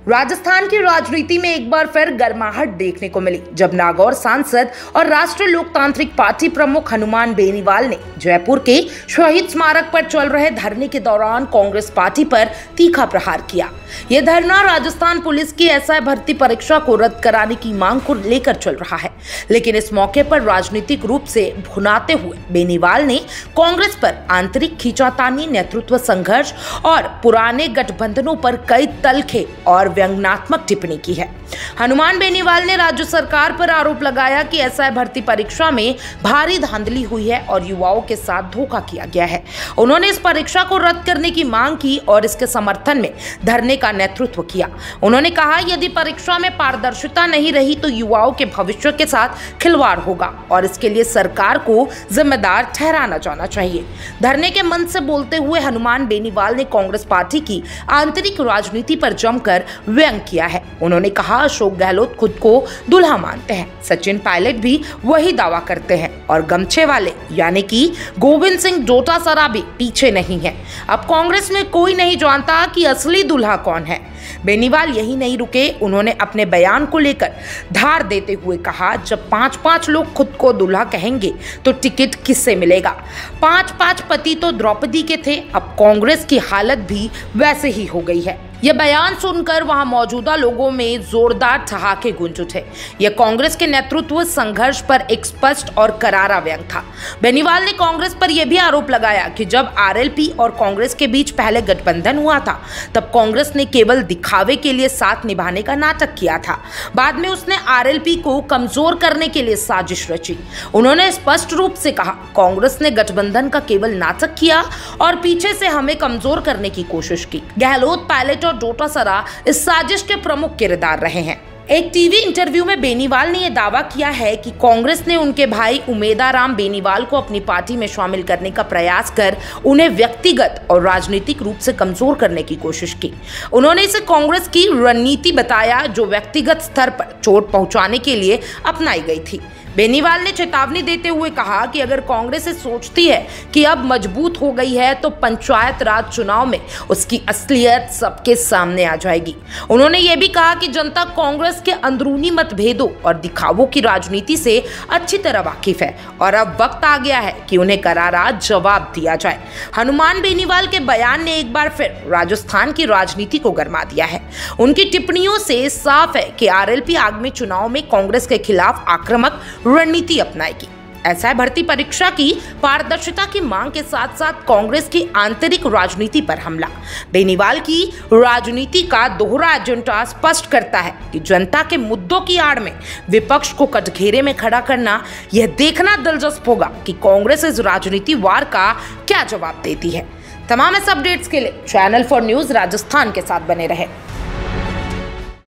राजस्थान की राजनीति में एक बार फिर गर्माहट देखने को मिली जब नागौर सांसद और राष्ट्रीय लोकतांत्रिक पार्टी प्रमुख हनुमान बेनीवाल ने जयपुर के शहीद स्मारक पर चल रहे धरने के दौरान कांग्रेस पार्टी पर तीखा प्रहार किया। यह धरना राजस्थान पुलिस की एसआई भर्ती परीक्षा को रद्द कराने की मांग को लेकर चल रहा है, लेकिन इस मौके पर राजनीतिक रूप से भुनाते हुए बेनीवाल ने कांग्रेस पर आंतरिक खींचातानी, नेतृत्व संघर्ष और पुराने गठबंधनों पर कई तलखे और व्यंग्यात्मक टिप्पणी की है। हनुमान बेनीवाल ने राज्य सरकार पर आरोप लगाया कि एसआई भर्ती परीक्षा में भारी धांधली हुई है और युवाओं के साथ धोखा किया गया है। उन्होंने इस परीक्षा को रद्द करने की मांग की और इसके समर्थन में धरने का नेतृत्व किया। उन्होंने कहा, यदि परीक्षा में पारदर्शिता नहीं रही तो युवाओं के भविष्य के साथ खिलवाड़ होगा और इसके लिए सरकार को जिम्मेदार ठहराना जाना चाहिए। धरने के मंच से बोलते हुए हनुमान बेनीवाल ने कांग्रेस पार्टी की आंतरिक राजनीति पर जमकर व्यंग किया है। उन्होंने कहा, अशोक गहलोत खुद को दूल्हा मानते हैं, सचिन पायलट भी वही दावा करते हैं और गमछे वाले यानी कि गोविंद सिंह डोटासरा भी पीछे नहीं है। अब कांग्रेस में कोई नहीं जानता कि असली दूल्हा कौन है। बेनीवाल यही नहीं रुके, उन्होंने अपने बयान को लेकर धार देते हुए कहा, जब 5-5 लोग खुद को दूल्हा कहेंगे तो टिकट किससे मिलेगा? 5-5 पति तो द्रौपदी के थे, अब कांग्रेस की हालत भी वैसे ही हो गई है। यह बयान सुनकर वहां मौजूदा लोगों में जोरदार ठहाके गूंज उठे। यह कांग्रेस के नेतृत्व संघर्ष पर एक स्पष्ट और करारा व्यंग था। बेनीवाल ने कांग्रेस पर यह भी आरोप लगाया कि जब आरएलपी और कांग्रेस के बीच पहले गठबंधन हुआ था तब कांग्रेस ने केवल दिखावे के लिए साथ निभाने का नाटक किया था। बाद में उसने आरएलपी को कमजोर करने के लिए साजिश रची। उन्होंने स्पष्ट रूप से कहा, कांग्रेस ने गठबंधन का केवल नाटक किया और पीछे से हमें कमजोर करने की कोशिश की। गहलोत, पायलट और डोटासरा इस साजिश के प्रमुख किरदार रहे हैं। एक टीवी इंटरव्यू में बेनीवाल ने यह दावा किया है कि कांग्रेस ने उनके भाई उमेदाराम बेनीवाल को अपनी पार्टी में शामिल करने का प्रयास कर उन्हें व्यक्तिगत और राजनीतिक रूप से कमजोर करने की कोशिश की। उन्होंने इसे कांग्रेस की रणनीति बताया जो व्यक्तिगत स्तर पर चोट पहुंचाने के लिए अपनाई गई थी। बेनीवाल ने चेतावनी देते हुए कहा कि अगर कांग्रेस सोचती है कि अब मजबूत हो गई है तो पंचायत राज चुनाव में उसकी असलियत सबके सामने आ जाएगी। उन्होंने ये भी कहा कि जनता कांग्रेस के अंदरूनी मतभेदों और दिखावों की राजनीति से अच्छी तरह वाकिफ है और अब वक्त आ गया है कि उन्हें करारा जवाब दिया जाए। हनुमान बेनीवाल के बयान ने एक बार फिर राजस्थान की राजनीति को गरमा दिया है। उनकी टिप्पणियों से साफ है कि आरएलपी आगामी चुनाव में कांग्रेस के खिलाफ आक्रामक रणनीति अपनाएगी। एसआई भर्ती परीक्षा की पारदर्शिता की मांग के साथ साथ कांग्रेस की आंतरिक राजनीति पर हमला बेनीवाल की राजनीति का दोहरा एजेंडा स्पष्ट करता है कि जनता के मुद्दों की आड़ में विपक्ष को कटघरे में खड़ा करना। यह देखना दिलचस्प होगा कि कांग्रेस इस राजनीति वार का क्या जवाब देती है। तमाम इस अपडेट्स के लिए चैनल फॉर न्यूज राजस्थान के साथ बने रहे।